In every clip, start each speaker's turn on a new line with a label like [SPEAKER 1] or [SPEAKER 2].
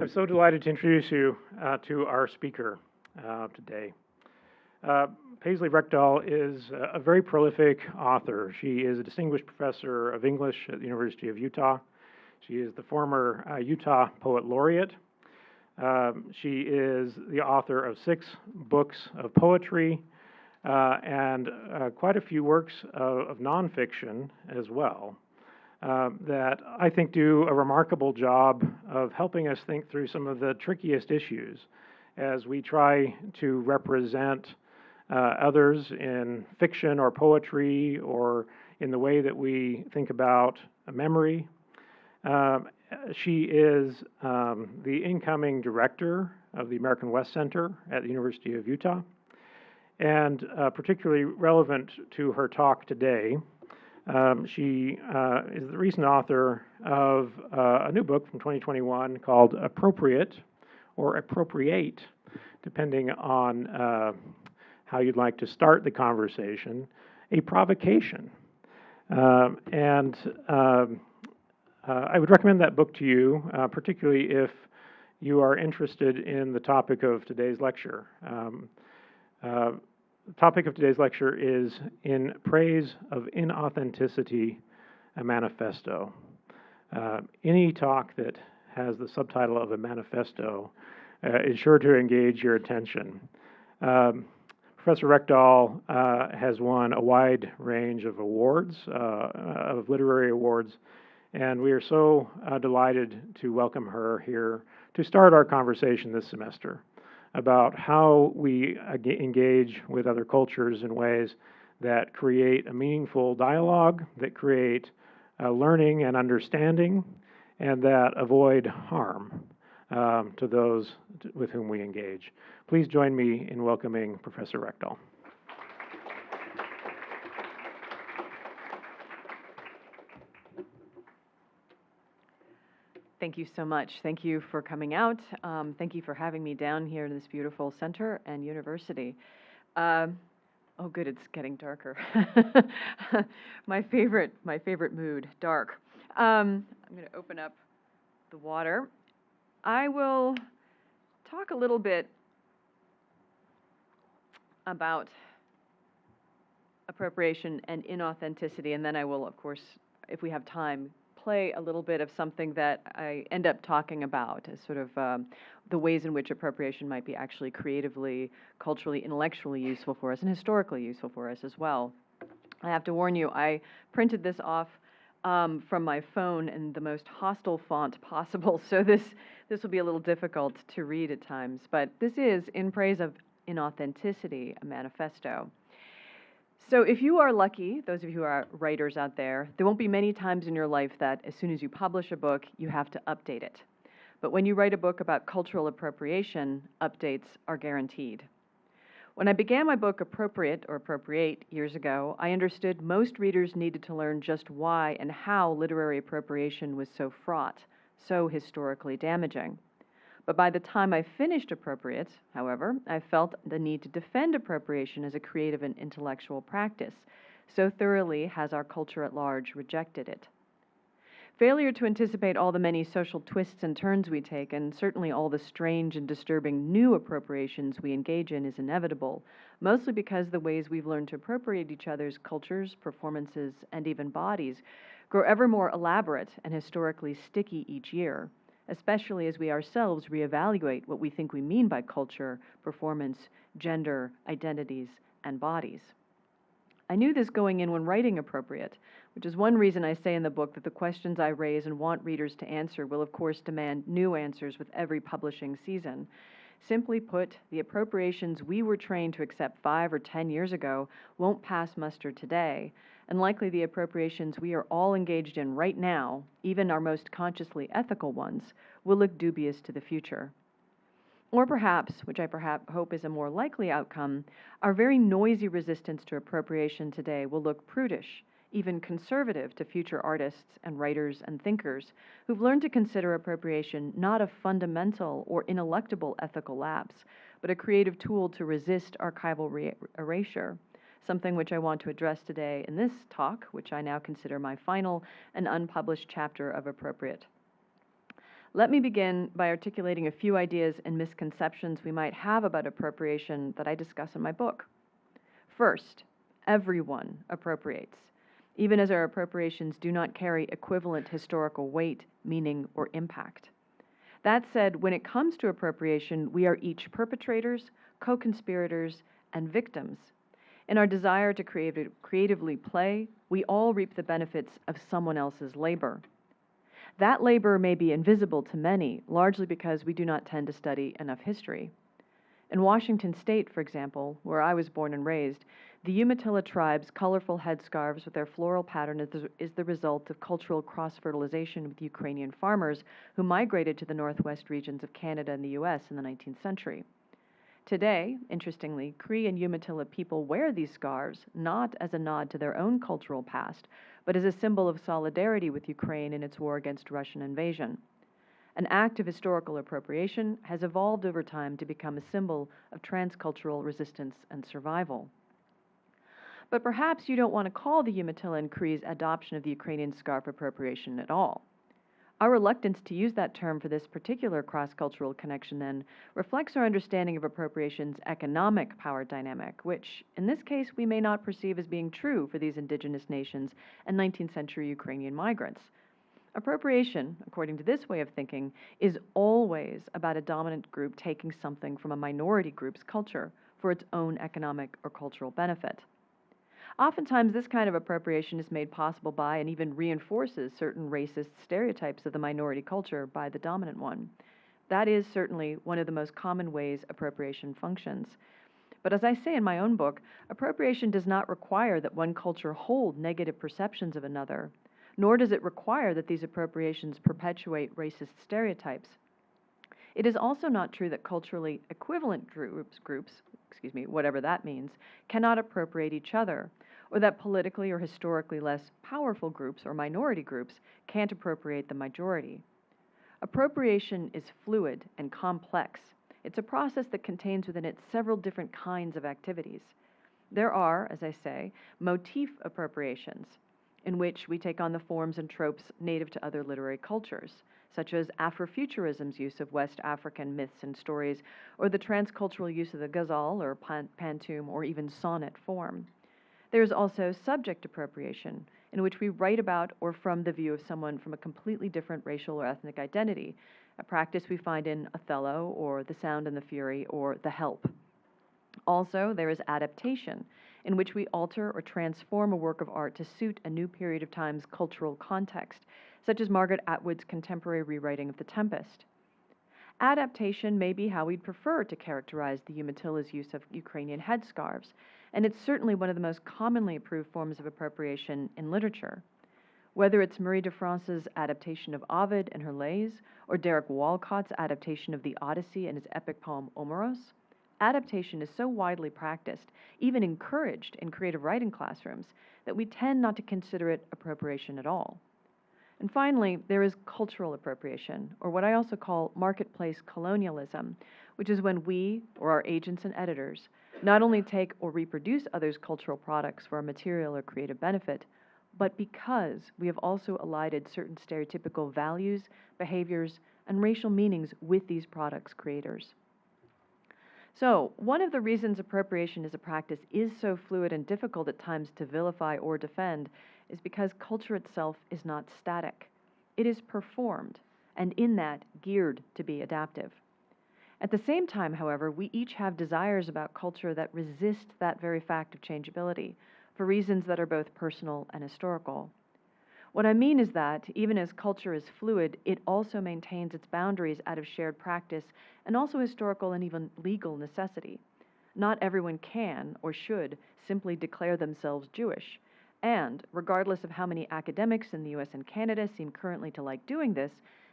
[SPEAKER 1] I'm so delighted to introduce you to our speaker today. Paisley Rekdal is a very prolific author. She is a distinguished professor of English at the University of Utah. She is the former Utah Poet Laureate. She is the author of 6 books of poetry and quite a few works of nonfiction as well. That I think do a remarkable job of helping us think through some of the trickiest issues as we try to represent others in fiction or poetry or in the way that we think about memory. She is the incoming director of the American West Center at the University of Utah, and particularly relevant to her talk today. She is the recent author of a new book from 2021 called Appropriate or Appropriate, depending on how you'd like to start the conversation, a provocation. I would recommend that book to you, particularly if you are interested in the topic of today's lecture. The topic of today's lecture is In Praise of Inauthenticity, a Manifesto. Any talk that has the subtitle of a manifesto is sure to engage your attention. Professor Rekdal has won a wide range of awards, of literary awards, and we are so delighted to welcome her here to start our conversation this semester about how we engage with other cultures in ways that create a meaningful dialogue, that create learning and understanding, and that avoid harm to those with whom we engage. Please join me in welcoming Professor Rekdal.
[SPEAKER 2] Thank you so much. Thank you for coming out. Thank you for having me down here in this beautiful center and university. Oh, good, it's getting darker. my favorite mood, dark. I'm going to open up the water. I will talk a little bit about appropriation and inauthenticity, and then I will, of course, if we have time, play a little bit of something that I end up talking about as sort of the ways in which appropriation might be actually creatively, culturally, intellectually useful for us and historically useful for us as well. I have to warn you, I printed this off from my phone in the most hostile font possible, so this will be a little difficult to read at times, but this is In Praise of Inauthenticity, a Manifesto. So if you are lucky, those of you who are writers out there won't be many times in your life that as soon as you publish a book, you have to update it. But when you write a book about cultural appropriation, updates are guaranteed. When I began my book Appropriate or Appropriate years ago, I understood most readers needed to learn just why and how literary appropriation was so fraught, so historically damaging. But by the time I finished Appropriate, however, I felt the need to defend appropriation as a creative and intellectual practice. So thoroughly has our culture at large rejected it. Failure to anticipate all the many social twists and turns we take, and certainly all the strange and disturbing new appropriations we engage in, is inevitable, mostly because the ways we've learned to appropriate each other's cultures, performances, and even bodies grow ever more elaborate and historically sticky each year, especially as we ourselves reevaluate what we think we mean by culture, performance, gender, identities, and bodies. I knew this going in when writing Appropriate, which is one reason I say in the book that the questions I raise and want readers to answer will of course demand new answers with every publishing season. Simply put, the appropriations we were trained to accept 5 or 10 years ago won't pass muster today, and likely the appropriations we are all engaged in right now, even our most consciously ethical ones, will look dubious to the future. Or perhaps, which I hope is a more likely outcome, our very noisy resistance to appropriation today will look prudish, even conservative to future artists and writers and thinkers who've learned to consider appropriation not a fundamental or ineluctable ethical lapse, but a creative tool to resist archival erasure, something which I want to address today in this talk, which I now consider my final and unpublished chapter of Appropriate. Let me begin by articulating a few ideas and misconceptions we might have about appropriation that I discuss in my book. First, everyone appropriates, even as our appropriations do not carry equivalent historical weight, meaning, or impact. That said, when it comes to appropriation, we are each perpetrators, co-conspirators, and victims. In our desire to creatively play, we all reap the benefits of someone else's labor. That labor may be invisible to many, largely because we do not tend to study enough history. In Washington State, for example, where I was born and raised, the Umatilla tribe's colorful headscarves with their floral pattern is the result of cultural cross-fertilization with Ukrainian farmers who migrated to the northwest regions of Canada and the U.S. in the 19th century. Today, interestingly, Cree and Umatilla people wear these scarves not as a nod to their own cultural past, but as a symbol of solidarity with Ukraine in its war against Russian invasion. An act of historical appropriation has evolved over time to become a symbol of transcultural resistance and survival. But perhaps you don't want to call the Umatilla and Cree's adoption of the Ukrainian scarf appropriation at all. Our reluctance to use that term for this particular cross-cultural connection, then, reflects our understanding of appropriation's economic power dynamic, which, in this case, we may not perceive as being true for these indigenous nations and 19th century Ukrainian migrants. Appropriation, according to this way of thinking, is always about a dominant group taking something from a minority group's culture for its own economic or cultural benefit. Oftentimes, this kind of appropriation is made possible by and even reinforces certain racist stereotypes of the minority culture by the dominant one. That is certainly one of the most common ways appropriation functions. But as I say in my own book, appropriation does not require that one culture hold negative perceptions of another, nor does it require that these appropriations perpetuate racist stereotypes. It is also not true that culturally equivalent groups, whatever that means, cannot appropriate each other, or that politically or historically less powerful groups or minority groups can't appropriate the majority. Appropriation is fluid and complex. It's a process that contains within it several different kinds of activities. There are, as I say, motif appropriations, in which we take on the forms and tropes native to other literary cultures, such as Afrofuturism's use of West African myths and stories, or the transcultural use of the ghazal or pantoum or even sonnet form. There is also subject appropriation, in which we write about or from the view of someone from a completely different racial or ethnic identity, a practice we find in Othello or The Sound and the Fury or The Help. Also, there is adaptation, in which we alter or transform a work of art to suit a new period of time's cultural context, such as Margaret Atwood's contemporary rewriting of The Tempest. Adaptation may be how we'd prefer to characterize the Umatilla's use of Ukrainian headscarves, and it's certainly one of the most commonly approved forms of appropriation in literature. Whether it's Marie de France's adaptation of Ovid and her lays, or Derek Walcott's adaptation of the Odyssey and his epic poem Omeros, adaptation is so widely practiced, even encouraged in creative writing classrooms, that we tend not to consider it appropriation at all. And finally, there is cultural appropriation, or what I also call marketplace colonialism, which is when we, or our agents and editors, not only take or reproduce others' cultural products for our material or creative benefit, but because we have also elided certain stereotypical values, behaviors, and racial meanings with these products' creators. So, one of the reasons appropriation as a practice is so fluid and difficult at times to vilify or defend is because culture itself is not static. It is performed, and in that, geared to be adaptive. At the same time, however, we each have desires about culture that resist that very fact of changeability, for reasons that are both personal and historical. What I mean is that, even as culture is fluid, it also maintains its boundaries out of shared practice and also historical and even legal necessity. Not everyone can or should simply declare themselves Jewish, and regardless of how many academics in the US and Canada seem currently to like doing this,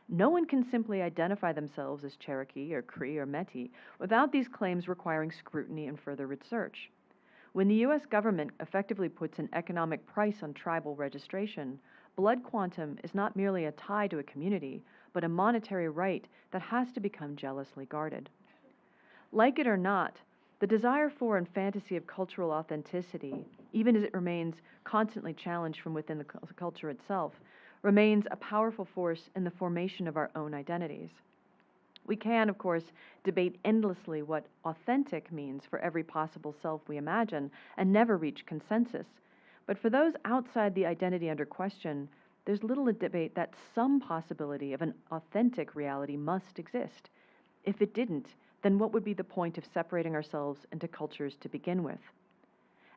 [SPEAKER 2] no one can simply identify themselves as Cherokee or Cree or Métis without these claims requiring scrutiny and further research. When the US government effectively puts an economic price on tribal registration, blood quantum is not merely a tie to a community, but a monetary right that has to become jealously guarded. Like it or not, The desire for and fantasy of cultural authenticity, even as it remains constantly challenged from within the culture itself, remains a powerful force in the formation of our own identities. We can, of course, debate endlessly what authentic means for every possible self we imagine and never reach consensus. But for those outside the identity under question, there's little debate that some possibility of an authentic reality must exist. If it didn't, then what would be the point of separating ourselves into cultures to begin with?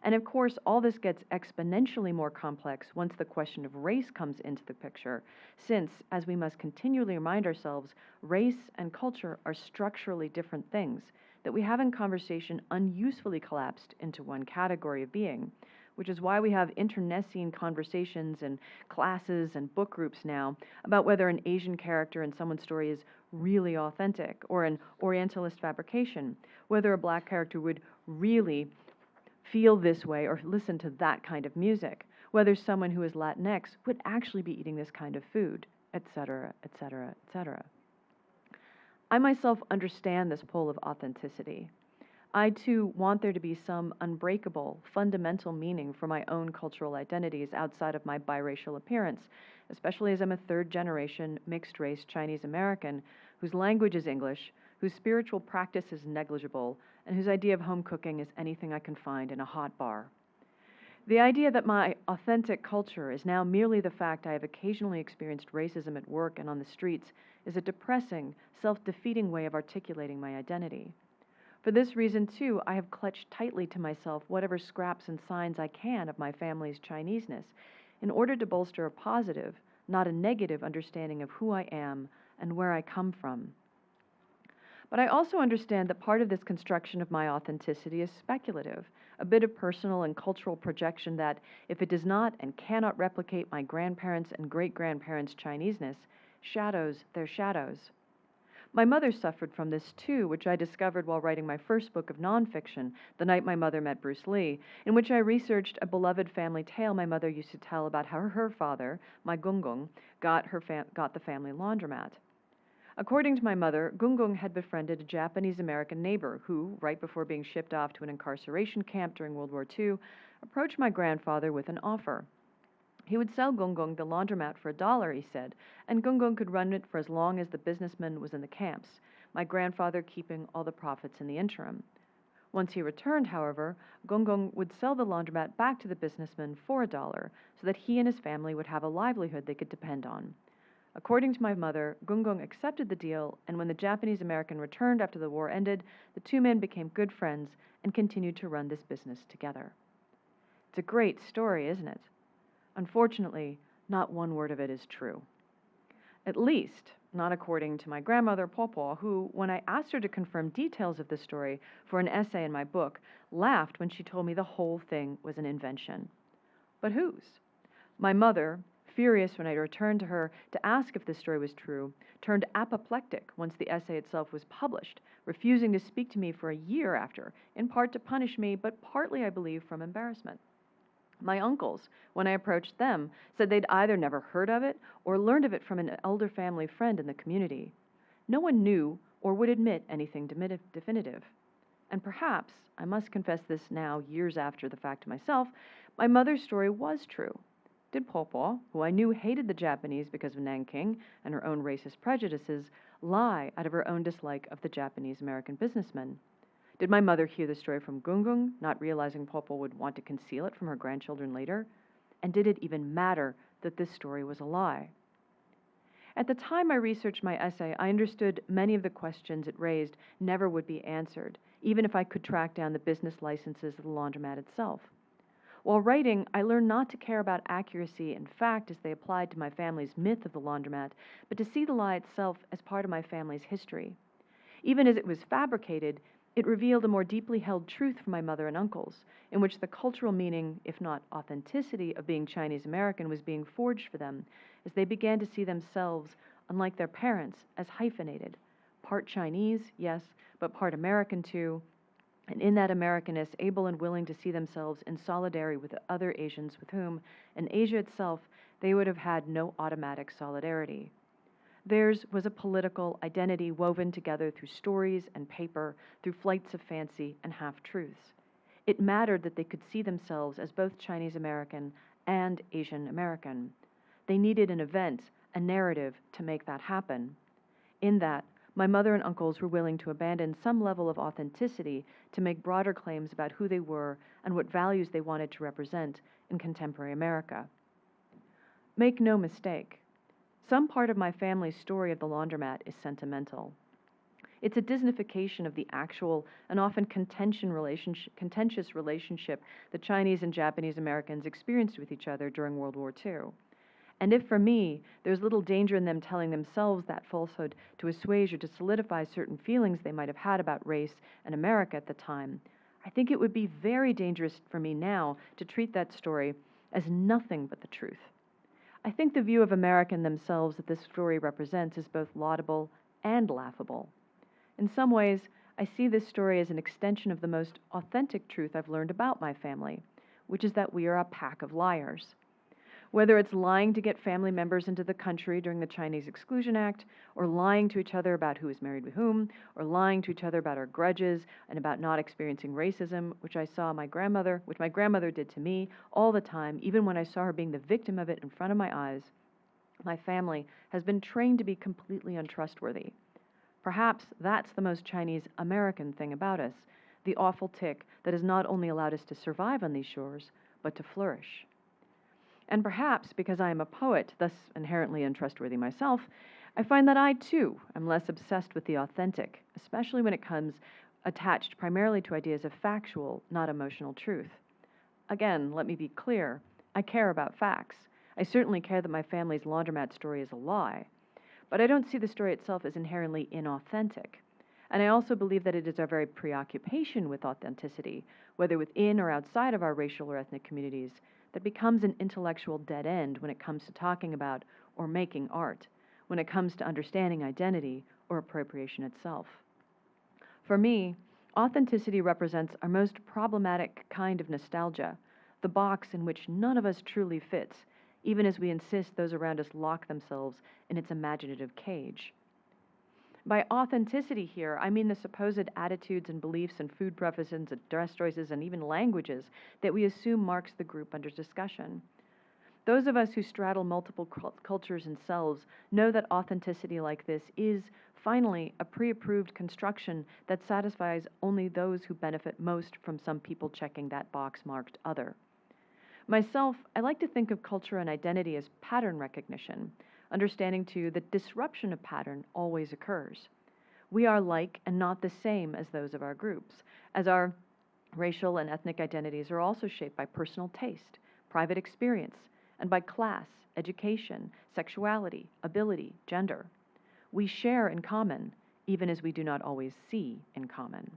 [SPEAKER 2] And of course, all this gets exponentially more complex once the question of race comes into the picture, since, as we must continually remind ourselves, race and culture are structurally different things that we have in conversation unusefully collapsed into one category of being, which is why we have internecine conversations and classes and book groups now about whether an Asian character in someone's story is really authentic or an Orientalist fabrication, whether a black character would really feel this way or listen to that kind of music, whether someone who is Latinx would actually be eating this kind of food, etc., etc., etc. I myself understand this pull of authenticity. I too want there to be some unbreakable, fundamental meaning for my own cultural identities outside of my biracial appearance, especially as I'm a third-generation mixed-race Chinese American whose language is English, whose spiritual practice is negligible, and whose idea of home cooking is anything I can find in a hot bar. The idea that my authentic culture is now merely the fact I have occasionally experienced racism at work and on the streets is a depressing, self-defeating way of articulating my identity. For this reason, too, I have clutched tightly to myself whatever scraps and signs I can of my family's Chineseness in order to bolster a positive, not a negative understanding of who I am and where I come from. But I also understand that part of this construction of my authenticity is speculative, a bit of personal and cultural projection that, if it does not and cannot replicate my grandparents' and great-grandparents' Chineseness, shadows their shadows. My mother suffered from this too, which I discovered while writing my first book of nonfiction, The Night My Mother Met Bruce Lee, in which I researched a beloved family tale my mother used to tell about how her father, my Gungung, got the family laundromat. According to my mother, Gungung had befriended a Japanese-American neighbor who, right before being shipped off to an incarceration camp during World War II, approached my grandfather with an offer. He would sell Gungung the laundromat for $1, he said, and Gungung could run it for as long as the businessman was in the camps, my grandfather keeping all the profits in the interim. Once he returned, however, Gungung would sell the laundromat back to the businessman for $1 so that he and his family would have a livelihood they could depend on. According to my mother, Gungung accepted the deal, and when the Japanese-American returned after the war ended, the two men became good friends and continued to run this business together. It's a great story, isn't it? Unfortunately, not one word of it is true. At least, not according to my grandmother, Popo, who, when I asked her to confirm details of the story for an essay in my book, laughed when she told me the whole thing was an invention. But whose? My mother, furious when I returned to her to ask if this story was true, turned apoplectic once the essay itself was published, refusing to speak to me for a year after, in part to punish me, but partly, I believe, from embarrassment. My uncles, when I approached them, said they'd either never heard of it or learned of it from an elder family friend in the community. No one knew or would admit anything definitive. And perhaps, I must confess this now, years after the fact to myself, my mother's story was true. Did Popo, who I knew hated the Japanese because of Nanking and her own racist prejudices, lie out of her own dislike of the Japanese-American businessman? Did my mother hear the story from Gungung, not realizing Popo would want to conceal it from her grandchildren later? And did it even matter that this story was a lie? At the time I researched my essay, I understood many of the questions it raised never would be answered, even if I could track down the business licenses of the laundromat itself. While writing, I learned not to care about accuracy and fact as they applied to my family's myth of the laundromat, but to see the lie itself as part of my family's history. Even as it was fabricated, it revealed a more deeply held truth from my mother and uncles, in which the cultural meaning, if not authenticity, of being Chinese American was being forged for them, as they began to see themselves, unlike their parents, as hyphenated. Part Chinese, yes, but part American too, and in that Americanness, able and willing to see themselves in solidarity with other Asians with whom, in Asia itself, they would have had no automatic solidarity. Theirs was a political identity woven together through stories and paper, through flights of fancy and half-truths. It mattered that they could see themselves as both Chinese American and Asian American. They needed an event, a narrative, to make that happen. In that, my mother and uncles were willing to abandon some level of authenticity to make broader claims about who they were and what values they wanted to represent in contemporary America. Make no mistake, some part of my family's story of the laundromat is sentimental. It's a Disneyfication of the actual and often contentious relationship the Chinese and Japanese Americans experienced with each other during World War II. And if for me, there's little danger in them telling themselves that falsehood to assuage or to solidify certain feelings they might have had about race and America at the time, I think it would be very dangerous for me now to treat that story as nothing but the truth. I think the view of America and themselves that this story represents is both laudable and laughable. In some ways, I see this story as an extension of the most authentic truth I've learned about my family, which is that we are a pack of liars. Whether it's lying to get family members into the country during the Chinese Exclusion Act, or lying to each other about who is married with whom, or lying to each other about our grudges and about not experiencing racism, which my grandmother did to me all the time, even when I saw her being the victim of it in front of my eyes, my family has been trained to be completely untrustworthy. Perhaps that's the most Chinese American thing about us, the awful tick that has not only allowed us to survive on these shores, but to flourish. And perhaps because I am a poet, thus inherently untrustworthy myself, I find that I, too, am less obsessed with the authentic, especially when it comes attached primarily to ideas of factual, not emotional truth. Again, let me be clear, I care about facts. I certainly care that my family's laundromat story is a lie. But I don't see the story itself as inherently inauthentic. And I also believe that it is our very preoccupation with authenticity, whether within or outside of our racial or ethnic communities, that becomes an intellectual dead end when it comes to talking about or making art, when it comes to understanding identity or appropriation itself. For me, authenticity represents our most problematic kind of nostalgia, the box in which none of us truly fits, even as we insist those around us lock themselves in its imaginative cage. By authenticity here, I mean the supposed attitudes and beliefs and food preferences and dress choices and even languages that we assume marks the group under discussion. Those of us who straddle multiple cultures and selves know that authenticity like this is, finally, a pre-approved construction that satisfies only those who benefit most from some people checking that box marked other. Myself, I like to think of culture and identity as pattern recognition, understanding too that disruption of pattern always occurs. We are like and not the same as those of our groups, as our racial and ethnic identities are also shaped by personal taste, private experience, and by class, education, sexuality, ability, gender. We share in common, even as we do not always see in common.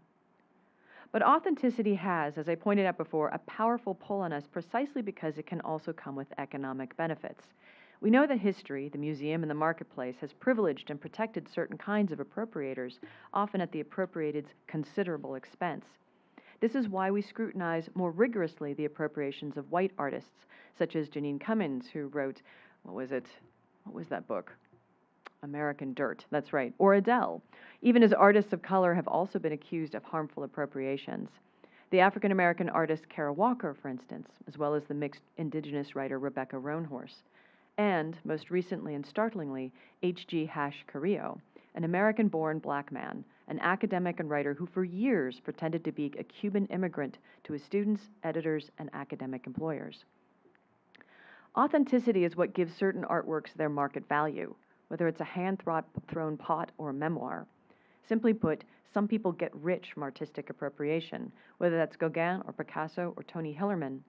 [SPEAKER 2] But authenticity has, as I pointed out before, a powerful pull on us precisely because it can also come with economic benefits. We know that history, the museum and the marketplace, has privileged and protected certain kinds of appropriators, often at the appropriated's considerable expense. This is why we scrutinize more rigorously the appropriations of white artists, such as Janine Cummins, who wrote, what was that book? American Dirt, that's right, or Adele, even as artists of color have also been accused of harmful appropriations. The African-American artist Kara Walker, for instance, as well as the mixed indigenous writer Rebecca Roanhorse, and, most recently and startlingly, H.G. Carrillo, an American-born black man, an academic and writer who for years pretended to be a Cuban immigrant to his students, editors, and academic employers. Authenticity is what gives certain artworks their market value, whether it's a hand-thrown pot or a memoir. Simply put, some people get rich from artistic appropriation, whether that's Gauguin or Picasso or Tony Hillerman.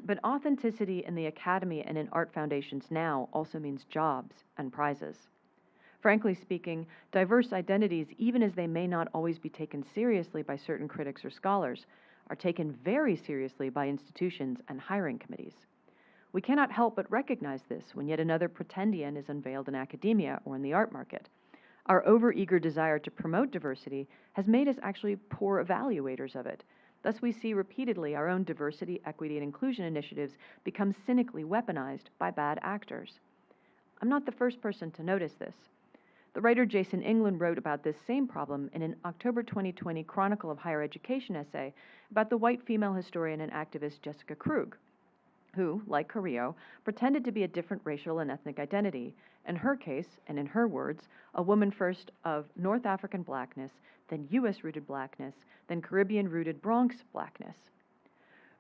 [SPEAKER 2] But authenticity in the academy and in art foundations now also means jobs and prizes. Frankly speaking, diverse identities, even as they may not always be taken seriously by certain critics or scholars, are taken very seriously by institutions and hiring committees. We cannot help but recognize this when yet another pretendian is unveiled in academia or in the art market. Our overeager desire to promote diversity has made us actually poor evaluators of it. Thus, we see repeatedly our own diversity, equity, and inclusion initiatives become cynically weaponized by bad actors. I'm not the first person to notice this. The writer Jason England wrote about this same problem in an October 2020 Chronicle of Higher Education essay about the white female historian and activist Jessica Krug, who, like Carrillo, pretended to be a different racial and ethnic identity, in her case, and in her words, a woman first of North African blackness, then U.S.-rooted blackness, then Caribbean-rooted Bronx blackness.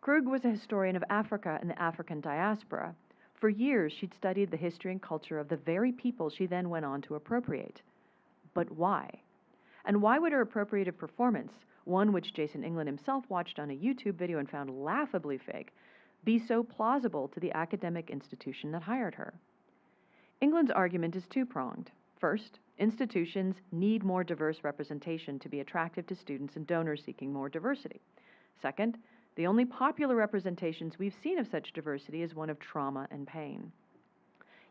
[SPEAKER 2] Krug was a historian of Africa and the African diaspora. For years, she'd studied the history and culture of the very people she then went on to appropriate. But why? And why would her appropriative performance, one which Jason England himself watched on a YouTube video and found laughably fake, be so plausible to the academic institution that hired her? England's argument is two-pronged. First, institutions need more diverse representation to be attractive to students and donors seeking more diversity. Second, the only popular representations we've seen of such diversity is one of trauma and pain.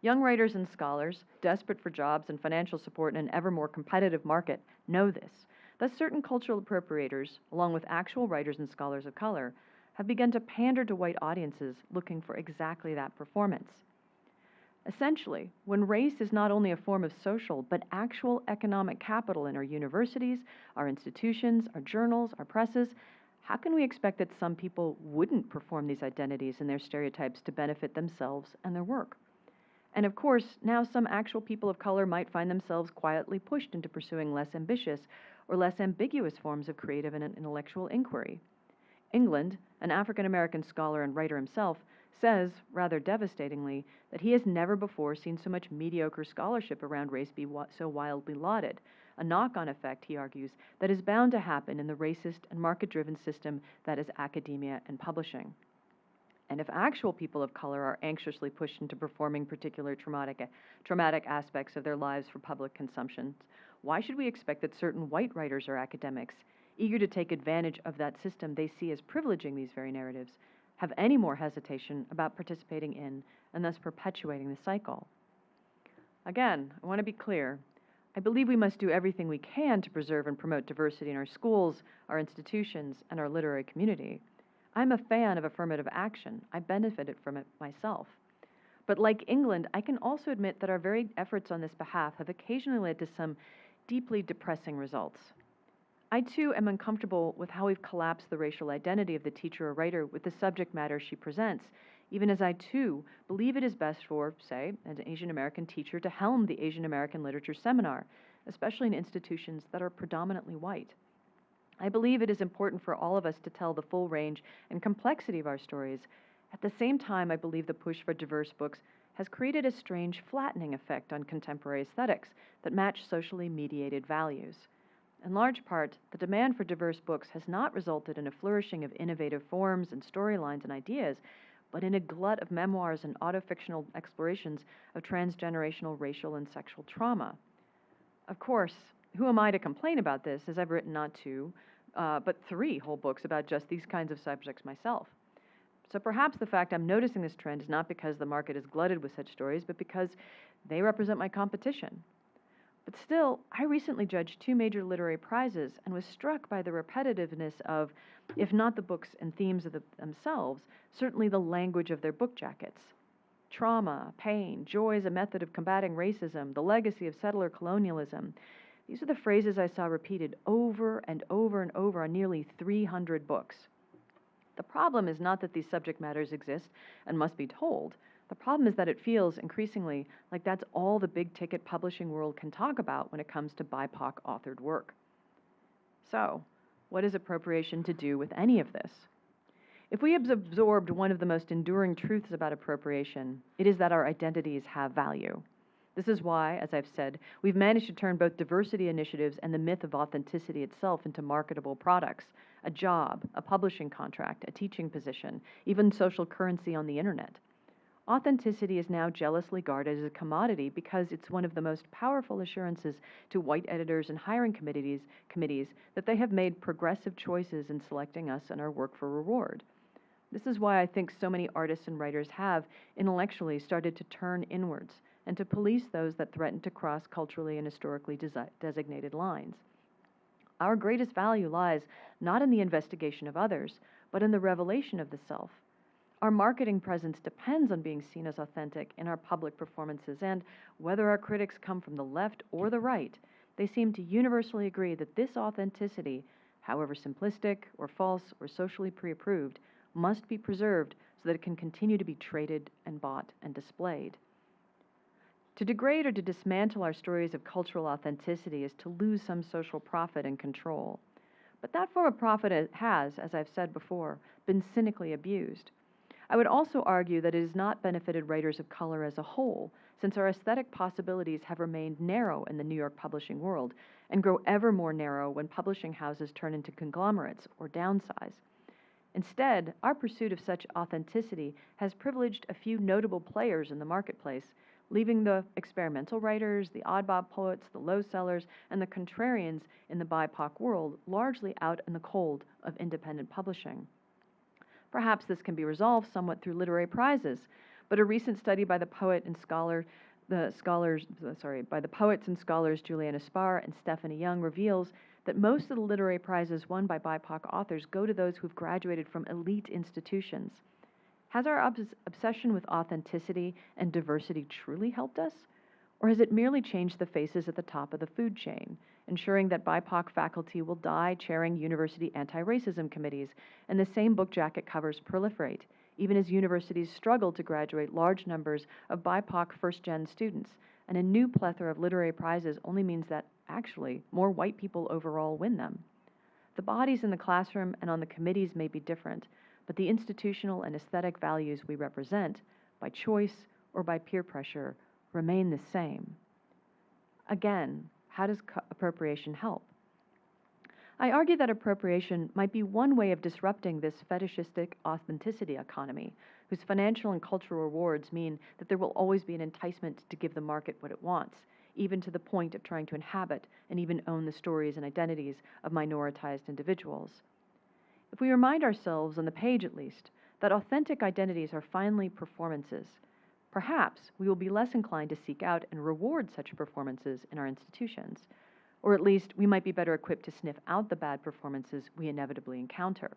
[SPEAKER 2] Young writers and scholars, desperate for jobs and financial support in an ever more competitive market, know this. Thus, certain cultural appropriators, along with actual writers and scholars of color, have begun to pander to white audiences looking for exactly that performance. Essentially, when race is not only a form of social but actual economic capital in our universities, our institutions, our journals, our presses, how can we expect that some people wouldn't perform these identities and their stereotypes to benefit themselves and their work? And of course, now some actual people of color might find themselves quietly pushed into pursuing less ambitious or less ambiguous forms of creative and intellectual inquiry. England, an African-American scholar and writer himself, says, rather devastatingly, that he has never before seen so much mediocre scholarship around race be so wildly lauded, a knock-on effect, he argues, that is bound to happen in the racist and market-driven system that is academia and publishing. And if actual people of color are anxiously pushed into performing particular traumatic aspects of their lives for public consumption, why should we expect that certain white writers or academics, eager to take advantage of that system they see as privileging these very narratives, have any more hesitation about participating in and thus perpetuating the cycle? Again, I want to be clear. I believe we must do everything we can to preserve and promote diversity in our schools, our institutions, and our literary community. I'm a fan of affirmative action. I benefited from it myself. But like England, I can also admit that our very efforts on this behalf have occasionally led to some deeply depressing results. I too am uncomfortable with how we've collapsed the racial identity of the teacher or writer with the subject matter she presents, even as I too believe it is best for, say, an Asian American teacher to helm the Asian American Literature Seminar, especially in institutions that are predominantly white. I believe it is important for all of us to tell the full range and complexity of our stories. At the same time, I believe the push for diverse books has created a strange flattening effect on contemporary aesthetics that match socially mediated values. In large part, the demand for diverse books has not resulted in a flourishing of innovative forms and storylines and ideas, but in a glut of memoirs and autofictional explorations of transgenerational racial and sexual trauma. Of course, who am I to complain about this, as I've written not two, but 3 whole books about just these kinds of subjects myself. So perhaps the fact I'm noticing this trend is not because the market is glutted with such stories, but because they represent my competition. But still, I recently judged 2 major literary prizes and was struck by the repetitiveness of, if not the books and themes of themselves, certainly the language of their book jackets. Trauma, pain, joy as a method of combating racism, the legacy of settler colonialism. These are the phrases I saw repeated over and over and over on nearly 300 books. The problem is not that these subject matters exist and must be told. The problem is that it feels increasingly like that's all the big-ticket publishing world can talk about when it comes to BIPOC-authored work. So, what is appropriation to do with any of this? If we have absorbed one of the most enduring truths about appropriation, it is that our identities have value. This is why, as I've said, we've managed to turn both diversity initiatives and the myth of authenticity itself into marketable products, a job, a publishing contract, a teaching position, even social currency on the internet. Authenticity is now jealously guarded as a commodity because it's one of the most powerful assurances to white editors and hiring committees that they have made progressive choices in selecting us and our work for reward. This is why I think so many artists and writers have intellectually started to turn inwards and to police those that threaten to cross culturally and historically designated lines. Our greatest value lies not in the investigation of others, but in the revelation of the self. Our marketing presence depends on being seen as authentic in our public performances, and whether our critics come from the left or the right, they seem to universally agree that this authenticity, however simplistic or false or socially pre-approved, must be preserved so that it can continue to be traded and bought and displayed. To degrade or to dismantle our stories of cultural authenticity is to lose some social profit and control. But that form of profit has, as I've said before, been cynically abused. I would also argue that it has not benefited writers of color as a whole, since our aesthetic possibilities have remained narrow in the New York publishing world and grow ever more narrow when publishing houses turn into conglomerates or downsize. Instead, our pursuit of such authenticity has privileged a few notable players in the marketplace, leaving the experimental writers, the oddball poets, the low sellers, and the contrarians in the BIPOC world largely out in the cold of independent publishing. Perhaps this can be resolved somewhat through literary prizes, but a recent study by the poets and scholars Juliana Spar and Stephanie Young reveals that most of the literary prizes won by BIPOC authors go to those who've graduated from elite institutions. Has our obsession with authenticity and diversity truly helped us? Or has it merely changed the faces at the top of the food chain, ensuring that BIPOC faculty will die chairing university anti-racism committees and the same book jacket covers proliferate, even as universities struggle to graduate large numbers of BIPOC first-gen students, and a new plethora of literary prizes only means that, actually, more white people overall win them. The bodies in the classroom and on the committees may be different, but the institutional and aesthetic values we represent, by choice or by peer pressure, remain the same. Again, how does appropriation help? I argue that appropriation might be one way of disrupting this fetishistic authenticity economy, whose financial and cultural rewards mean that there will always be an enticement to give the market what it wants, even to the point of trying to inhabit and even own the stories and identities of minoritized individuals. If we remind ourselves, on the page at least, that authentic identities are finally performances, perhaps we will be less inclined to seek out and reward such performances in our institutions, or at least we might be better equipped to sniff out the bad performances we inevitably encounter.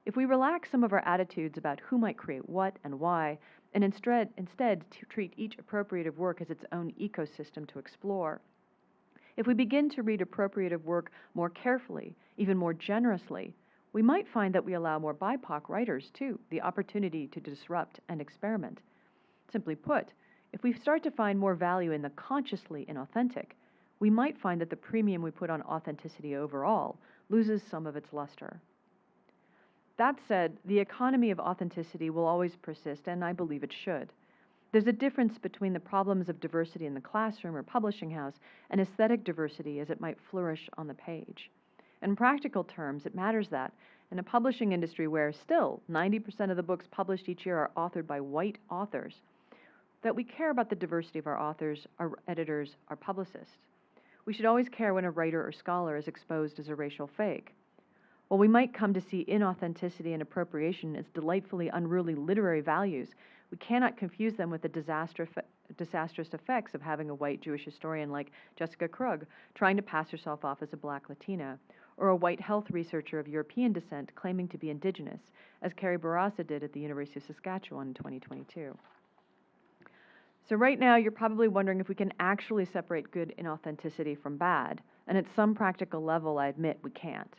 [SPEAKER 2] If we relax some of our attitudes about who might create what and why, and instead to treat each appropriative work as its own ecosystem to explore, if we begin to read appropriative work more carefully, even more generously, we might find that we allow more BIPOC writers, too, the opportunity to disrupt and experiment. Simply put, if we start to find more value in the consciously inauthentic, we might find that the premium we put on authenticity overall loses some of its luster. That said, the economy of authenticity will always persist, and I believe it should. There's a difference between the problems of diversity in the classroom or publishing house and aesthetic diversity as it might flourish on the page. In practical terms, it matters that, in a publishing industry where still 90% of the books published each year are authored by white authors, that we care about the diversity of our authors, our editors, our publicists. We should always care when a writer or scholar is exposed as a racial fake. While we might come to see inauthenticity and appropriation as delightfully unruly literary values, we cannot confuse them with the disastrous effects of having a white Jewish historian like Jessica Krug trying to pass herself off as a Black Latina, or a white health researcher of European descent claiming to be indigenous, as Carrie Barassa did at the University of Saskatchewan in 2022. So right now, you're probably wondering if we can actually separate good inauthenticity from bad, and at some practical level, I admit we can't.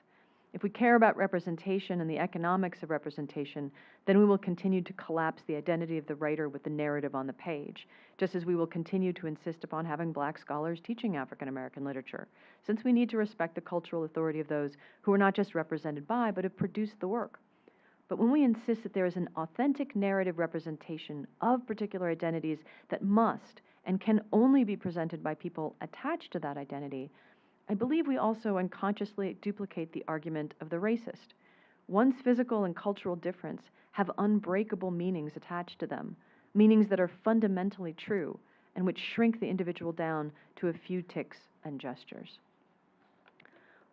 [SPEAKER 2] If we care about representation and the economics of representation, then we will continue to collapse the identity of the writer with the narrative on the page, just as we will continue to insist upon having Black scholars teaching African American literature, since we need to respect the cultural authority of those who are not just represented by, but have produced the work. But when we insist that there is an authentic narrative representation of particular identities that must and can only be presented by people attached to that identity, I believe we also unconsciously duplicate the argument of the racist. One's physical and cultural difference have unbreakable meanings attached to them, meanings that are fundamentally true and which shrink the individual down to a few ticks and gestures.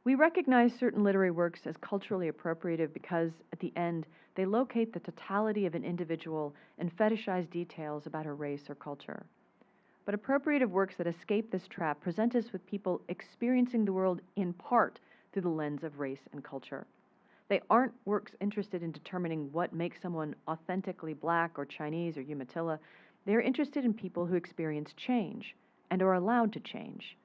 [SPEAKER 2] We recognize certain literary works as culturally appropriative because, at the end, they locate the totality of an individual and fetishize details about her race or culture. But appropriative works that escape this trap present us with people experiencing the world in part through the lens of race and culture. They aren't works interested in determining what makes someone authentically Black or Chinese or Umatilla. They're interested in people who experience change and are allowed to change.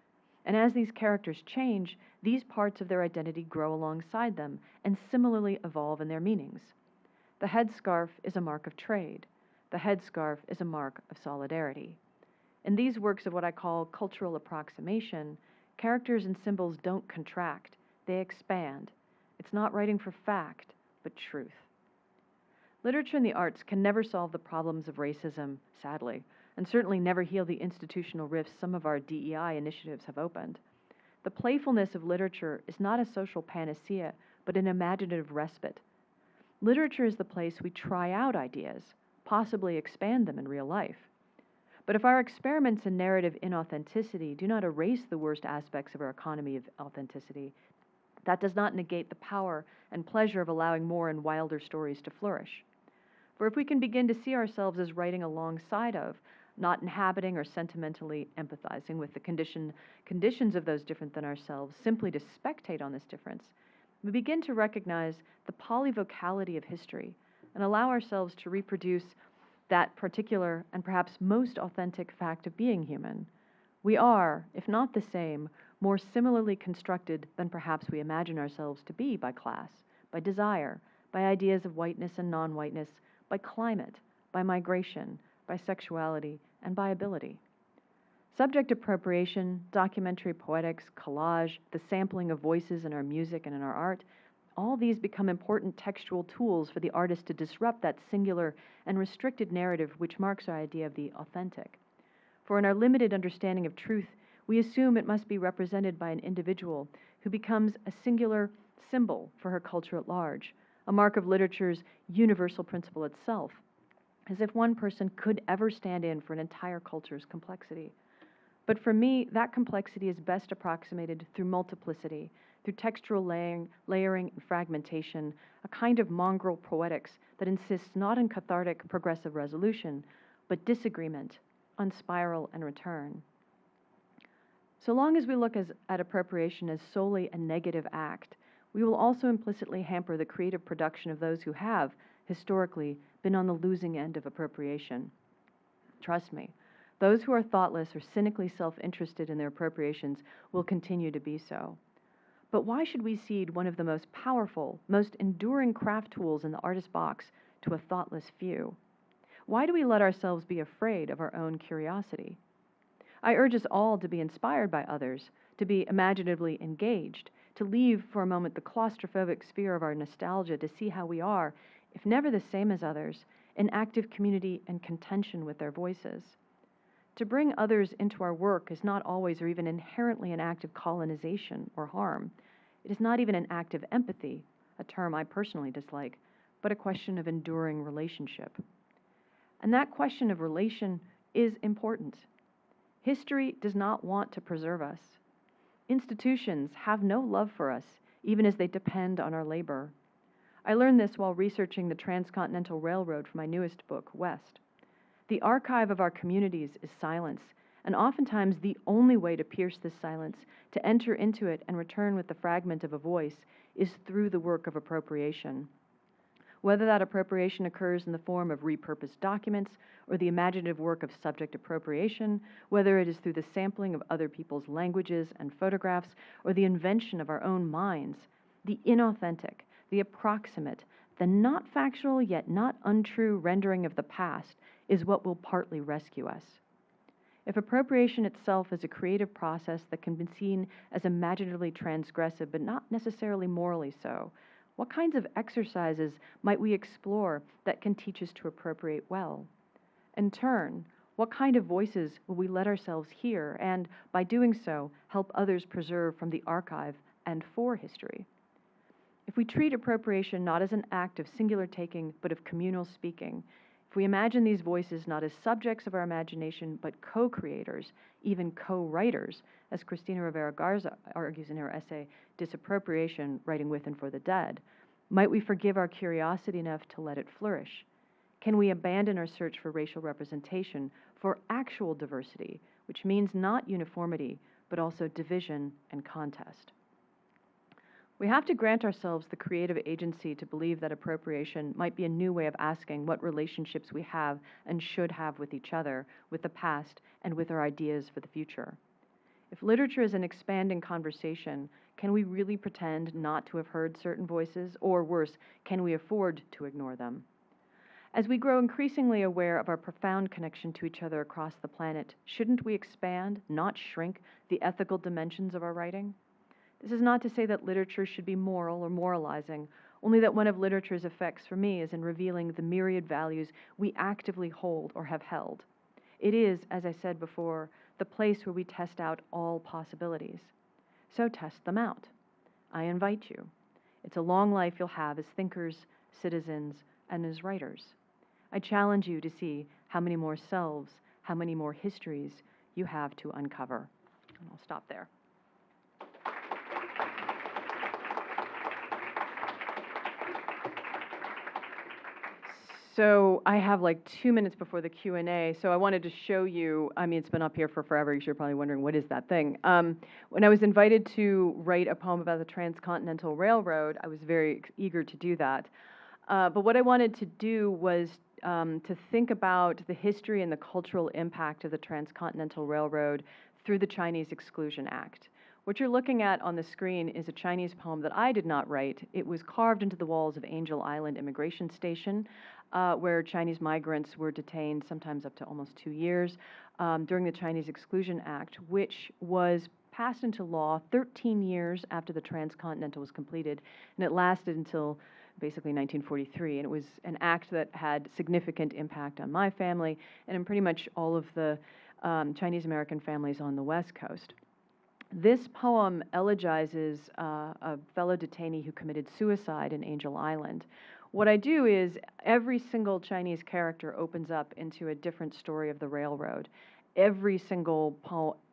[SPEAKER 2] And as these characters change, these parts of their identity grow alongside them and similarly evolve in their meanings. The headscarf is a mark of trade. The headscarf is a mark of solidarity. In these works of what I call cultural approximation, characters and symbols don't contract, they expand. It's not writing for fact, but truth. Literature and the arts can never solve the problems of racism, sadly, and certainly never heal the institutional rifts some of our DEI initiatives have opened. The playfulness of literature is not a social panacea, but an imaginative respite. Literature is the place we try out ideas, possibly expand them in real life. But if our experiments in narrative inauthenticity do not erase the worst aspects of our economy of authenticity, that does not negate the power and pleasure of allowing more and wilder stories to flourish. For if we can begin to see ourselves as writing alongside of, not inhabiting or sentimentally empathizing with the conditions of those different than ourselves, simply to spectate on this difference, we begin to recognize the polyvocality of history and allow ourselves to reproduce that particular and perhaps most authentic fact of being human. We are, if not the same, more similarly constructed than perhaps we imagine ourselves to be by class, by desire, by ideas of whiteness and non-whiteness, by climate, by migration, by sexuality, and by ability. Subject appropriation, documentary poetics, collage, the sampling of voices in our music and in our art, all these become important textual tools for the artist to disrupt that singular and restricted narrative which marks our idea of the authentic. For in our limited understanding of truth, we assume it must be represented by an individual who becomes a singular symbol for her culture at large, a mark of literature's universal principle itself, as if one person could ever stand in for an entire culture's complexity. But for me, that complexity is best approximated through multiplicity, through textual layering and fragmentation, a kind of mongrel poetics that insists not on cathartic progressive resolution, but disagreement, on spiral and return. So long as we look at appropriation as solely a negative act, we will also implicitly hamper the creative production of those who have, historically, been on the losing end of appropriation. Trust me, those who are thoughtless or cynically self-interested in their appropriations will continue to be so. But why should we cede one of the most powerful, most enduring craft tools in the artist's box to a thoughtless few? Why do we let ourselves be afraid of our own curiosity? I urge us all to be inspired by others, to be imaginatively engaged, to leave for a moment the claustrophobic sphere of our nostalgia to see how we are, if never the same as others, in active community and contention with their voices. To bring others into our work is not always or even inherently an act of colonization or harm. It is not even an act of empathy, a term I personally dislike, but a question of enduring relationship. And that question of relation is important. History does not want to preserve us. Institutions have no love for us, even as they depend on our labor. I learned this while researching the Transcontinental Railroad for my newest book, West. The archive of our communities is silence, and oftentimes the only way to pierce this silence, to enter into it and return with the fragment of a voice, is through the work of appropriation. Whether that appropriation occurs in the form of repurposed documents or the imaginative work of subject appropriation, whether it is through the sampling of other people's languages and photographs or the invention of our own minds, the inauthentic, the approximate, the not factual yet not untrue rendering of the past is what will partly rescue us. If appropriation itself is a creative process that can be seen as imaginatively transgressive but not necessarily morally so, what kinds of exercises might we explore that can teach us to appropriate well? In turn, what kind of voices will we let ourselves hear and, by doing so, help others preserve from the archive and for history? If we treat appropriation not as an act of singular taking but of communal speaking, if we imagine these voices not as subjects of our imagination but co-creators, even co-writers, as Cristina Rivera-Garza argues in her essay, Disappropriation, Writing with and for the Dead, might we forgive our curiosity enough to let it flourish? Can we abandon our search for racial representation for actual diversity, which means not uniformity, but also division and contest? We have to grant ourselves the creative agency to believe that appropriation might be a new way of asking what relationships we have and should have with each other, with the past, and with our ideas for the future. If literature is an expanding conversation, can we really pretend not to have heard certain voices? Or worse, can we afford to ignore them? As we grow increasingly aware of our profound connection to each other across the planet, shouldn't we expand, not shrink, the ethical dimensions of our writing? This is not to say that literature should be moral or moralizing, only that one of literature's effects for me is in revealing the myriad values we actively hold or have held. It is, as I said before, the place where we test out all possibilities. So test them out. I invite you. It's a long life you'll have as thinkers, citizens, and as writers. I challenge you to see how many more selves, how many more histories you have to uncover. And I'll stop there. So I have like 2 minutes before the Q&A, so I wanted to show you, I mean, it's been up here for forever, you're probably wondering, what is that thing? When I was invited to write a poem about the Transcontinental Railroad, I was very eager to do that. But what I wanted to do was to think about the history and the cultural impact of the Transcontinental Railroad through the Chinese Exclusion Act. What you're looking at on the screen is a Chinese poem that I did not write. It was carved into the walls of Angel Island Immigration Station, where Chinese migrants were detained sometimes up to almost 2 years during the Chinese Exclusion Act, which was passed into law 13 years after the Transcontinental was completed, and it lasted until basically 1943, and it was an act that had significant impact on my family and in pretty much all of the Chinese American families on the West Coast. This poem elegizes a fellow detainee who committed suicide in Angel Island. What I do is every single Chinese character opens up into a different story of the railroad. Every single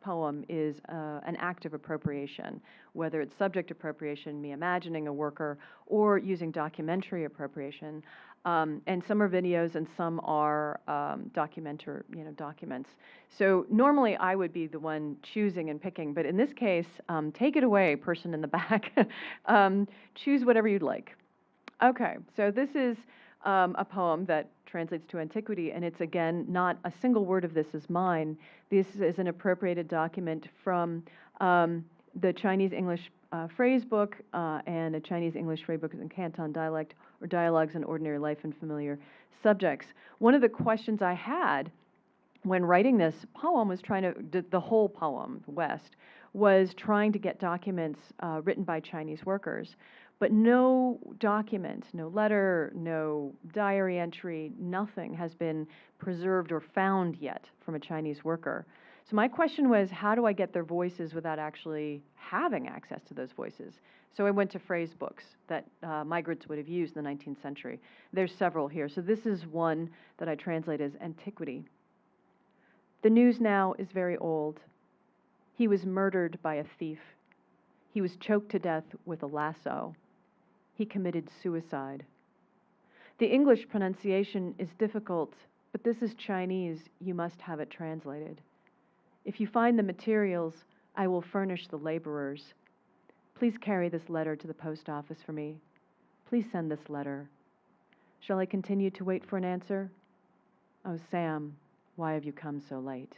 [SPEAKER 2] poem is an act of appropriation, whether it's subject appropriation, me imagining a worker, or using documentary appropriation. And some are videos and some are documents. So normally I would be the one choosing and picking, but in this case, take it away, person in the back. Choose whatever you'd like. Okay, so this is a poem that translates to antiquity, and it's, again, not a single word of this is mine. This is an appropriated document from the Chinese English phrase book and a Chinese English phrase book in Canton dialect, or dialogues in ordinary life and familiar subjects. One of the questions I had when writing this poem was the whole poem, West, was trying to get documents written by Chinese workers. But no document, no letter, no diary entry, nothing has been preserved or found yet from a Chinese worker. So my question was, how do I get their voices without actually having access to those voices? So I went to phrase books that migrants would have used in the 19th century. There's several here. So this is one that I translate as antiquity. The news now is very old. He was murdered by a thief. He was choked to death with a lasso. He committed suicide. The English pronunciation is difficult, but this is Chinese. You must have it translated. If you find the materials, I will furnish the laborers. Please carry this letter to the post office for me. Please send this letter. Shall I continue to wait for an answer? Oh, Sam, why have you come so late?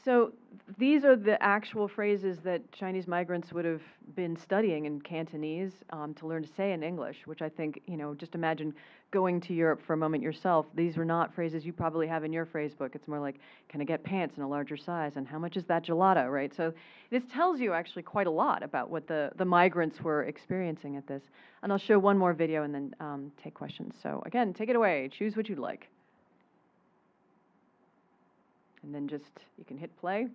[SPEAKER 2] So these are the actual phrases that Chinese migrants would have been studying in Cantonese to learn to say in English, which I think, just imagine going to Europe for a moment yourself. These are not phrases you probably have in your phrase book. It's more like, can I get pants in a larger size? And how much is that gelato, right? So this tells you actually quite a lot about what the migrants were experiencing at this. And I'll show one more video and then take questions. So again, take it away. Choose what you'd like. And then you can hit play.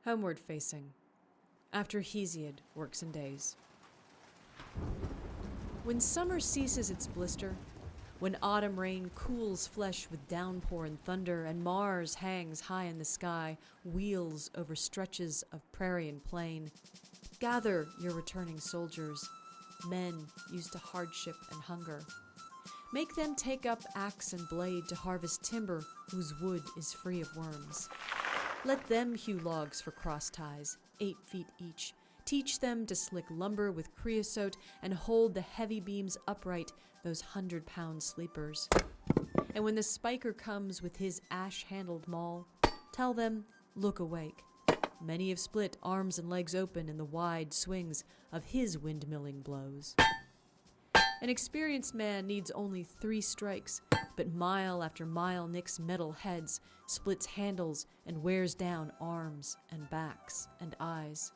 [SPEAKER 3] Homeward facing, after Hesiod works in days. When summer ceases its blister, when autumn rain cools flesh with downpour and thunder, and Mars hangs high in the sky, wheels over stretches of prairie and plain, gather your returning soldiers, men used to hardship and hunger. Make them take up axe and blade to harvest timber whose wood is free of worms. Let them hew logs for cross ties, 8 feet each. Teach them to slick lumber with creosote and hold the heavy beams upright, those 100-pound sleepers. And when the spiker comes with his ash-handled maul, tell them, look awake. Many have split arms and legs open in the wide swings of his windmilling blows. An experienced man needs only 3 strikes, but mile after mile nicks metal heads, splits handles, and wears down arms and backs and eyes.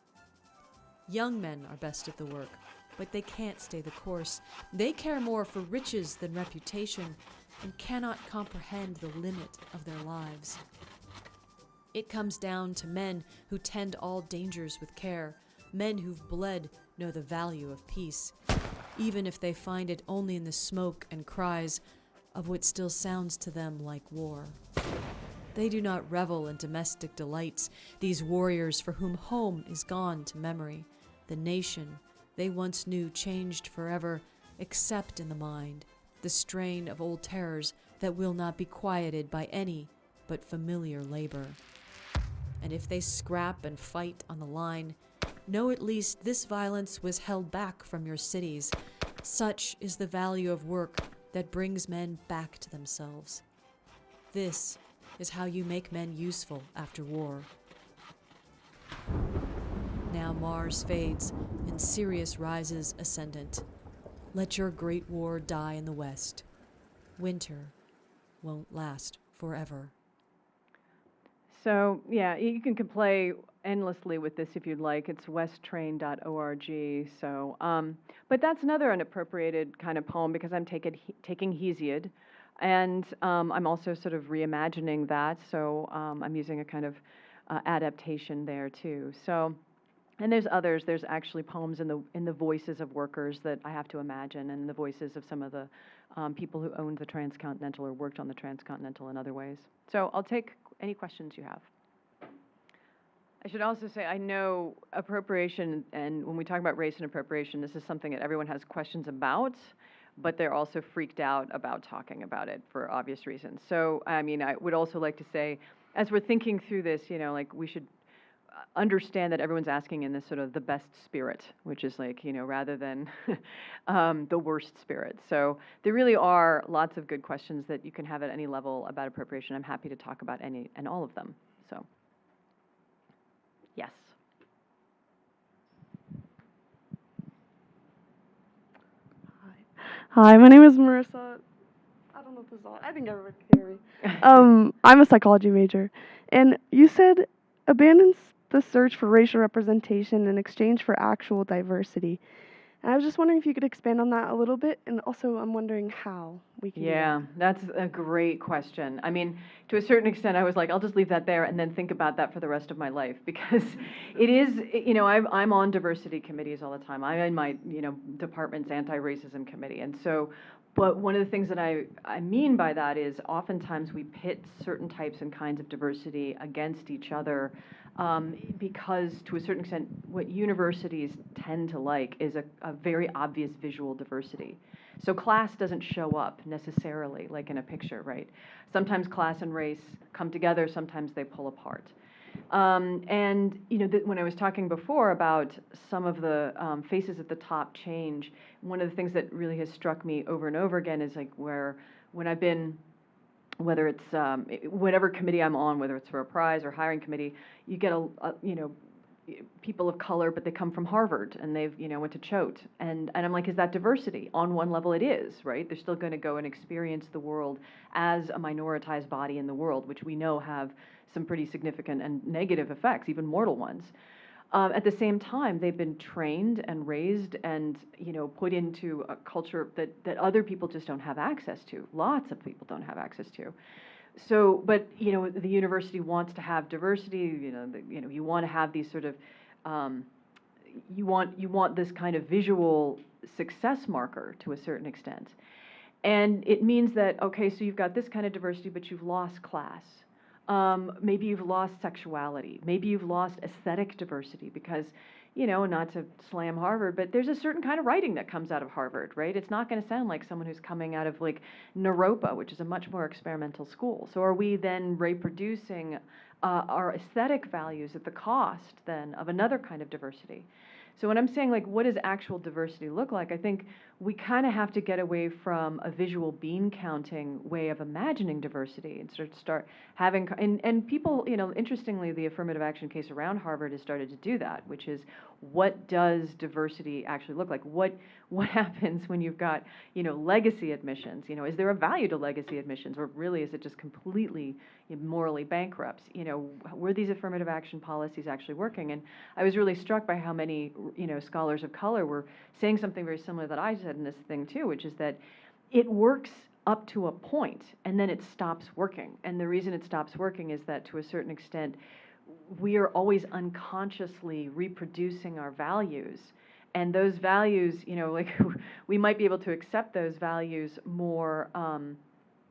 [SPEAKER 3] Young men are best at the work, but they can't stay the course. They care more for riches than reputation and cannot comprehend the limit of their lives. It comes down to men who tend all dangers with care. Men who've bled know the value of peace, even if they find it only in the smoke and cries of what still sounds to them like war. They do not revel in domestic delights, these warriors for whom home is gone to memory. The nation they once knew changed forever, except in the mind, the strain of old terrors that will not be quieted by any but familiar labor. And if they scrap and fight on the line, know at least this violence was held back from your cities. Such is the value of work that brings men back to themselves. This is how you make men useful after war. Now Mars fades and Sirius rises ascendant. Let your great war die in the west. Winter won't last forever.
[SPEAKER 2] So, yeah, you can play endlessly with this if you'd like. It's westtrain.org. So, but that's another unappropriated kind of poem because I'm taking Hesiod, and I'm also sort of reimagining that. So I'm using a kind of adaptation there too. So, and there's others. There's actually poems in the voices of workers that I have to imagine, and the voices of some of the people who owned the Transcontinental or worked on the Transcontinental in other ways. So I'll take any questions you have. I should also say I know appropriation, and when we talk about race and appropriation, this is something that everyone has questions about, but they're also freaked out about talking about it for obvious reasons. So, I mean, I would also like to say, as we're thinking through this, you know, like we should understand that everyone's asking in this sort of the best spirit, which is like, you know, rather than the worst spirit. So there really are lots of good questions that you can have at any level about appropriation. I'm happy to talk about any and all of them. So, yes.
[SPEAKER 4] Hi, my name is Marissa. I don't know if this is on. I think everyone can hear me. I'm a psychology major, and you said abandons the search for racial representation in exchange for actual diversity. And I was just wondering if you could expand on that a little bit, and also I'm wondering how we can do that.
[SPEAKER 2] That's a great question. I mean, to a certain extent, I was like, I'll just leave that there and then think about that for the rest of my life, because it is, you know, I'm on diversity committees all the time. I'm in my, you know, department's anti-racism committee, and so, but one of the things that I mean by that is oftentimes we pit certain types and kinds of diversity against each other, because to a certain extent, what universities tend to like is a very obvious visual diversity. So class doesn't show up necessarily like in a picture, right? Sometimes class and race come together, sometimes they pull apart. And you know, when I was talking before about some of the faces at the top change, one of the things that really has struck me over and over again is like when I've been, whether it's whatever committee I'm on, whether it's for a prize or hiring committee, you get you know, people of color, but they come from Harvard and they've, you know, went to Choate. And I'm like, is that diversity? On one level it is, right? They're still going to go and experience the world as a minoritized body in the world, which we know have some pretty significant and negative effects, even mortal ones. At the same time, they've been trained and raised and, you know, put into a culture that other people just don't have access to. Lots of people don't have access to. So, but, you know, the university wants to have diversity, you know, you want to have these sort of, you want this kind of visual success marker to a certain extent. And it means that, okay, so you've got this kind of diversity, but you've lost class. Maybe you've lost sexuality. Maybe you've lost aesthetic diversity because, you know, not to slam Harvard, but there's a certain kind of writing that comes out of Harvard, right? It's not going to sound like someone who's coming out of like Naropa, which is a much more experimental school. So are we then reproducing our aesthetic values at the cost then of another kind of diversity? So when I'm saying like, what does actual diversity look like? I think we kind of have to get away from a visual bean counting way of imagining diversity and start having, and people, you know, interestingly, the affirmative action case around Harvard has started to do that, which is what does diversity actually look like? What happens when you've got, you know, legacy admissions? You know, is there a value to legacy admissions, or really is it just completely morally bankrupt? You know, were these affirmative action policies actually working? And I was really struck by how many, you know, scholars of color were saying something very similar that I said in this thing too, which is that it works up to a point and then it stops working. And the reason it stops working is that to a certain extent, we are always unconsciously reproducing our values. And those values, you know, like we might be able to accept those values more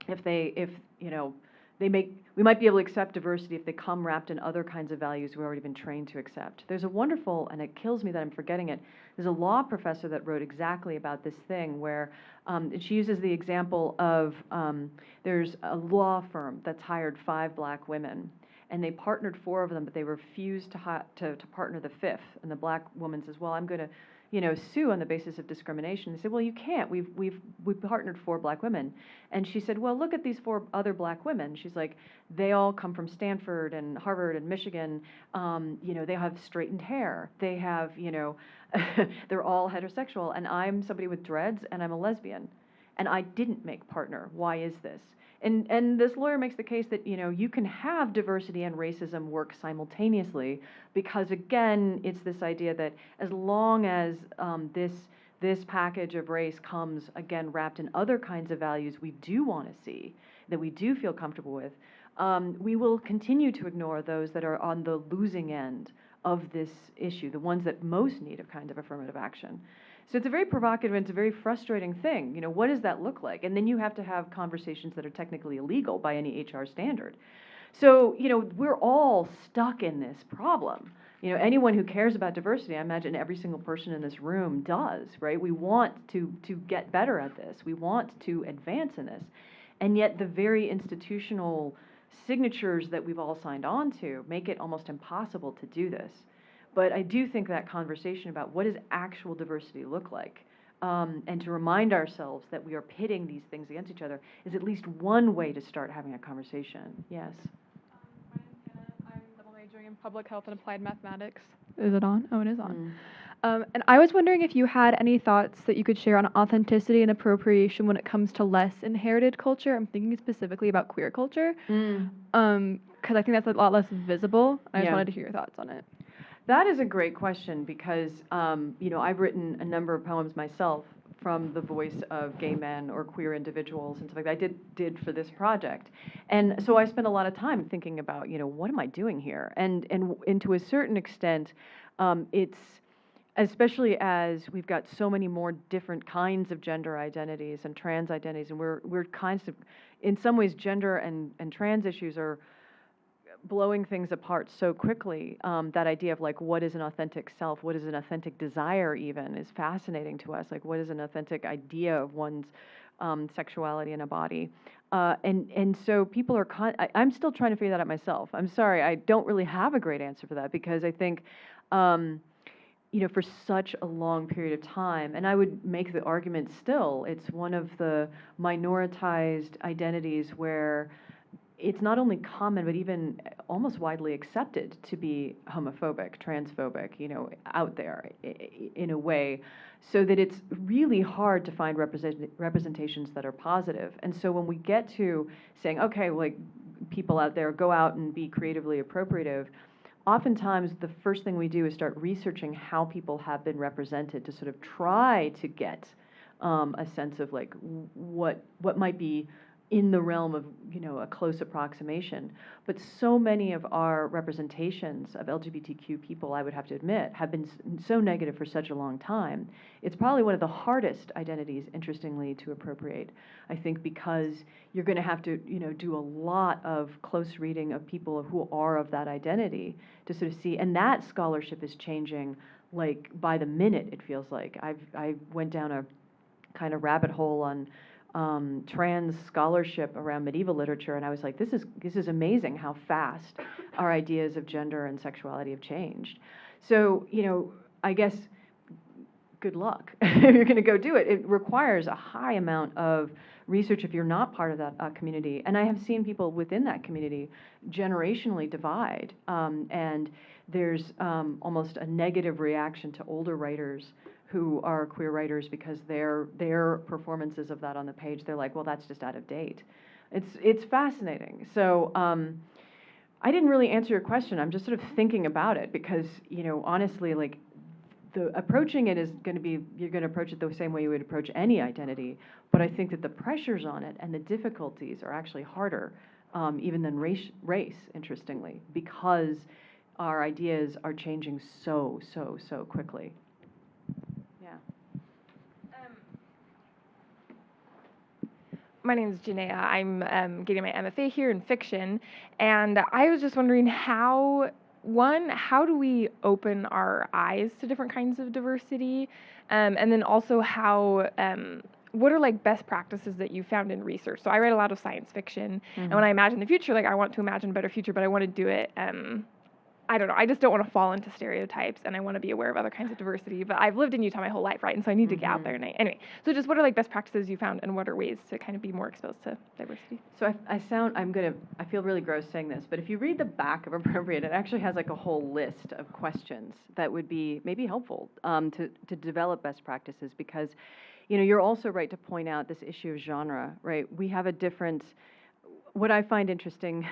[SPEAKER 2] if you know, we might be able to accept diversity if they come wrapped in other kinds of values we've already been trained to accept. There's a wonderful, and it kills me that I'm forgetting it, there's a law professor that wrote exactly about this thing where she uses the example of there's a law firm that's hired 5 black women, and they partnered 4 of them, but they refused to partner the 5th. And the black woman says, well, I'm going to, you know, sue on the basis of discrimination. They said, well, you can't. We've partnered 4 black women. And she said, well, look at these 4 other black women. She's like, they all come from Stanford and Harvard and Michigan. You know, they have straightened hair. They have, you know, they're all heterosexual. And I'm somebody with dreads, and I'm a lesbian. And I didn't make partner. Why is this? And this lawyer makes the case that, you know, you can have diversity and racism work simultaneously because, again, it's this idea that as long as this package of race comes, again, wrapped in other kinds of values we do want to see, that we do feel comfortable with, we will continue to ignore those that are on the losing end of this issue, the ones that most need a kind of affirmative action. So it's a very provocative and it's a very frustrating thing. You know, what does that look like? And then you have to have conversations that are technically illegal by any HR standard. So, you know, we're all stuck in this problem. You know, anyone who cares about diversity, I imagine every single person in this room does, right? We want to get better at this. We want to advance in this. And yet the very institutional signatures that we've all signed on to make it almost impossible to do this. But I do think that conversation about what does actual diversity look like, and to remind ourselves that we are pitting these things against each other is at least one way to start having a conversation. Yes?
[SPEAKER 5] My name's Hannah. I'm double majoring in public health and applied mathematics. Is it on? Oh, it is on. And I was wondering if you had any thoughts that you could share on authenticity and appropriation when it comes to less inherited culture. I'm thinking specifically about queer culture, because I think that's a lot less visible. I just wanted to hear your thoughts on it.
[SPEAKER 2] That is a great question because, you know, I've written a number of poems myself from the voice of gay men or queer individuals and stuff like that. I did for this project. And so I spent a lot of time thinking about, you know, what am I doing here? And to a certain extent, it's, especially as we've got so many more different kinds of gender identities and trans identities, and we're kinds of, in some ways, gender and trans issues are blowing things apart so quickly. That idea of like, what is an authentic self? What is an authentic desire even is fascinating to us. Like, what is an authentic idea of one's sexuality in a body? And so people are, I'm still trying to figure that out myself. I'm sorry, I don't really have a great answer for that because I think, you know, for such a long period of time, and I would make the argument still, it's one of the minoritized identities where it's not only common, but even almost widely accepted to be homophobic, transphobic, you know, out there in a way, so that it's really hard to find representations that are positive. And so when we get to saying, okay, like people out there, go out and be creatively appropriative, oftentimes the first thing we do is start researching how people have been represented to sort of try to get a sense of like what might be in the realm of, a close approximation. But so many of our representations of LGBTQ people, I would have to admit, have been so negative for such a long time. It's probably one of the hardest identities, interestingly, to appropriate. I think because you're going to have to, do a lot of close reading of people who are of that identity to sort of see, and that scholarship is changing like by the minute, it feels like. I went down a kind of rabbit hole on trans scholarship around medieval literature, and I was like, this is amazing how fast our ideas of gender and sexuality have changed. So, I guess good luck if you're going to go do it. It requires a high amount of research if you're not part of that community. And I have seen people within that community generationally divide, and there's almost a negative reaction to older writers who are queer writers because their performances of that on the page, they're like, well, that's just out of date. It's fascinating. So I didn't really answer your question. I'm just sort of thinking about it because, honestly, like the approaching it is going to be, you're going to approach it the same way you would approach any identity, but I think that the pressures on it and the difficulties are actually harder even than race, interestingly, because our ideas are changing so quickly.
[SPEAKER 6] My name is Janaea. I'm getting my MFA here in fiction, and I was just wondering how do we open our eyes to different kinds of diversity, and then also what are like best practices that you found in research? So I write a lot of science fiction, and when I imagine the future, like I want to imagine a better future, but I want to do it. I don't know. I just don't want to fall into stereotypes, and I want to be aware of other kinds of diversity. But I've lived in Utah my whole life, right? And so I need to get out there. Anyway, so just what are like best practices you found, and what are ways to kind of be more exposed to diversity?
[SPEAKER 2] So I feel really gross saying this, but if you read the back of Appropriate, it actually has like a whole list of questions that would be maybe helpful to develop best practices because, you're also right to point out this issue of genre, right? We have a different. What I find interesting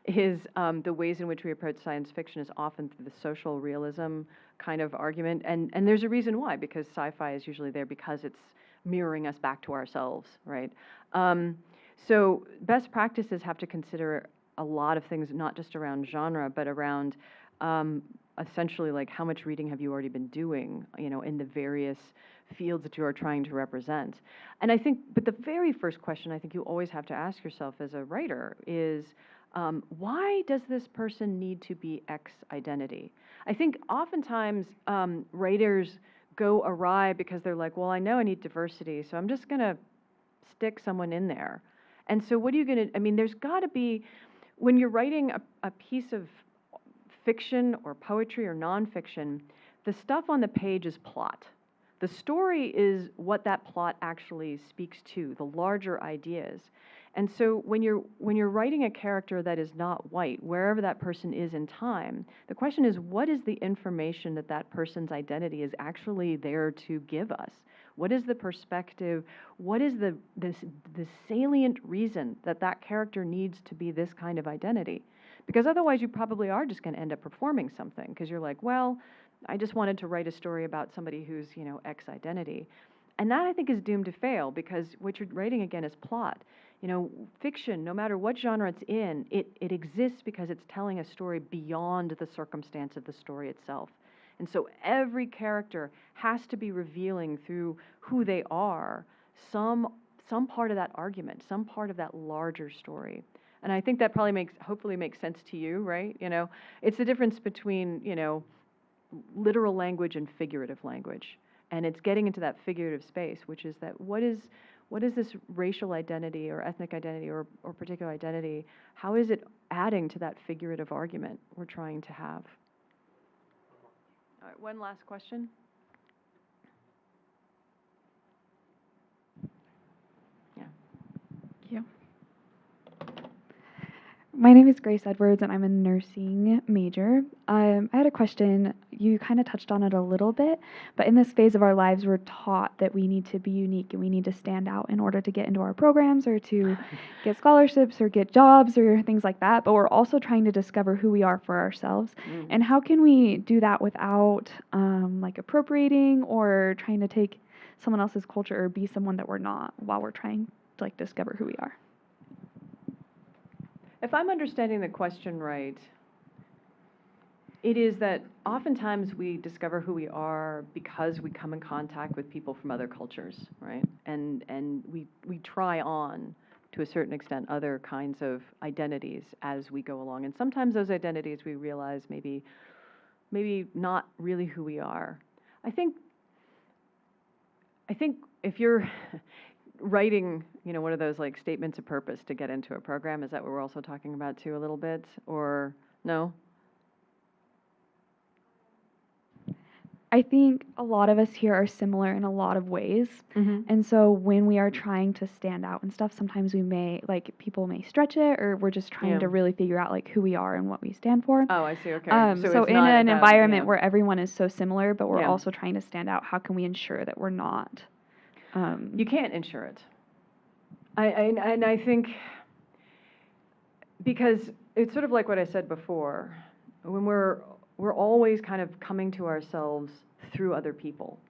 [SPEAKER 2] is the ways in which we approach science fiction is often through the social realism kind of argument, and there's a reason why, because sci-fi is usually there because it's mirroring us back to ourselves, right? So best practices have to consider a lot of things, not just around genre, but around essentially like how much reading have you already been doing, in the various fields that you are trying to represent. And I think, but the very first question I think you always have to ask yourself as a writer is, why does this person need to be X identity? I think oftentimes writers go awry because they're like, well, I know I need diversity, so I'm just going to stick someone in there. And so what are you going to, there's got to be, when you're writing a piece of fiction or poetry or nonfiction, the stuff on the page is plot. The story is what that plot actually speaks to, the larger ideas. And so when you're writing a character that is not white, wherever that person is in time, the question is, what is the information that person's identity is actually there to give us? What is the perspective? What is the salient reason that character needs to be this kind of identity? Because otherwise you probably are just going to end up performing something because you're like, well, I just wanted to write a story about somebody who's, X identity. And that I think is doomed to fail because what you're writing again is plot. Fiction, no matter what genre it's in, it exists because it's telling a story beyond the circumstance of the story itself. And so every character has to be revealing through who they are some part of that argument, some part of that larger story. And I think that probably hopefully makes sense to you, right? It's the difference between, literal language and figurative language. And it's getting into that figurative space, which is that what is this racial identity or ethnic identity or particular identity? How is it adding to that figurative argument we're trying to have? All right, one last question. Yeah.
[SPEAKER 7] Thank you. My name is Grace Edwards, and I'm a nursing major. I had a question. You kind of touched on it a little bit, but in this phase of our lives, we're taught that we need to be unique and we need to stand out in order to get into our programs or to get scholarships or get jobs or things like that. But we're also trying to discover who we are for ourselves. And how can we do that without like appropriating or trying to take someone else's culture or be someone that we're not while we're trying to like discover who we are?
[SPEAKER 2] If I'm understanding the question right, it is that oftentimes we discover who we are because we come in contact with people from other cultures, right? And we try on, to a certain extent, other kinds of identities as we go along. And sometimes those identities we realize maybe not really who we are. I think if you're writing, one of those like statements of purpose to get into a program, is that what we're also talking about too a little bit, or no?
[SPEAKER 7] I think a lot of us here are similar in a lot of ways. And so when we are trying to stand out and stuff, sometimes we may, people may stretch it, or we're just trying to really figure out like who we are and what we stand for.
[SPEAKER 2] Oh, I see, okay.
[SPEAKER 7] So
[SPEAKER 2] it's
[SPEAKER 7] in
[SPEAKER 2] not
[SPEAKER 7] an
[SPEAKER 2] about-
[SPEAKER 7] environment
[SPEAKER 2] yeah.
[SPEAKER 7] where everyone is so similar, but we're
[SPEAKER 2] Yeah.
[SPEAKER 7] also trying to stand out, how can we ensure that we're not?
[SPEAKER 2] You can't ensure it. And I think, because it's sort of like what I said before, when we're always kind of coming to ourselves through other people.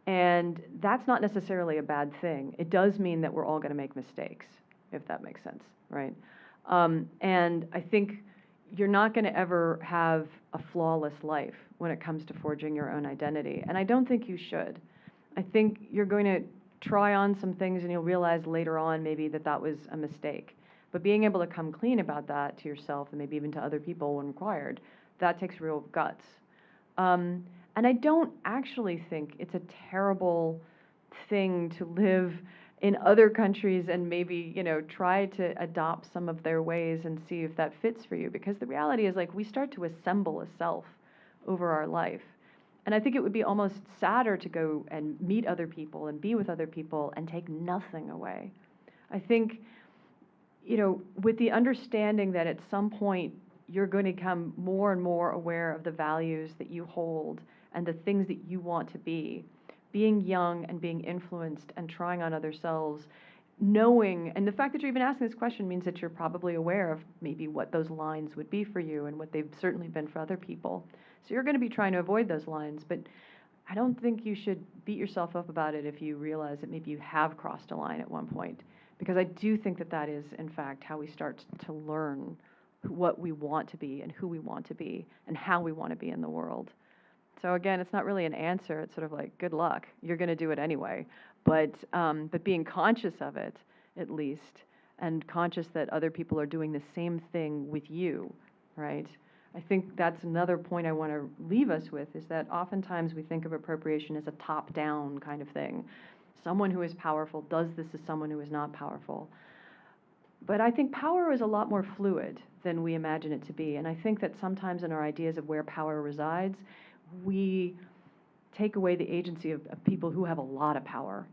[SPEAKER 2] And that's not necessarily a bad thing. It does mean that we're all going to make mistakes, if that makes sense, right? And I think you're not going to ever have a flawless life when it comes to forging your own identity. And I don't think you should. I think you're going to try on some things and you'll realize later on maybe that was a mistake. But being able to come clean about that to yourself and maybe even to other people when required, that takes real guts. And I don't actually think it's a terrible thing to live in other countries and maybe, try to adopt some of their ways and see if that fits for you. Because the reality is, we start to assemble a self over our life. And I think it would be almost sadder to go and meet other people and be with other people and take nothing away. I think, with the understanding that at some point you're going to become more and more aware of the values that you hold and the things that you want to be, being young and being influenced and trying on other selves, knowing, and the fact that you're even asking this question means that you're probably aware of maybe what those lines would be for you and what they've certainly been for other people. So you're going to be trying to avoid those lines, but I don't think you should beat yourself up about it if you realize that maybe you have crossed a line at one point, because I do think that is, in fact, how we start to learn what we want to be and who we want to be and how we want to be in the world. So again, it's not really an answer. It's sort of like, good luck. You're going to do it anyway. But being conscious of it, at least, and conscious that other people are doing the same thing with you, right? I think that's another point I want to leave us with, is that oftentimes we think of appropriation as a top-down kind of thing. Someone who is powerful does this to someone who is not powerful. But I think power is a lot more fluid than we imagine it to be. And I think that sometimes in our ideas of where power resides, we take away the agency of people who have a lot of power.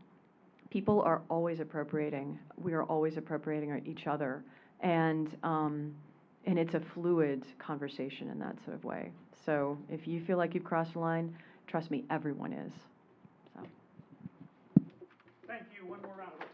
[SPEAKER 2] People are always appropriating. We are always appropriating each other. And it's a fluid conversation in that sort of way. So if you feel like you've crossed a line, trust me, everyone is. So.
[SPEAKER 1] Thank you. One more round of applause.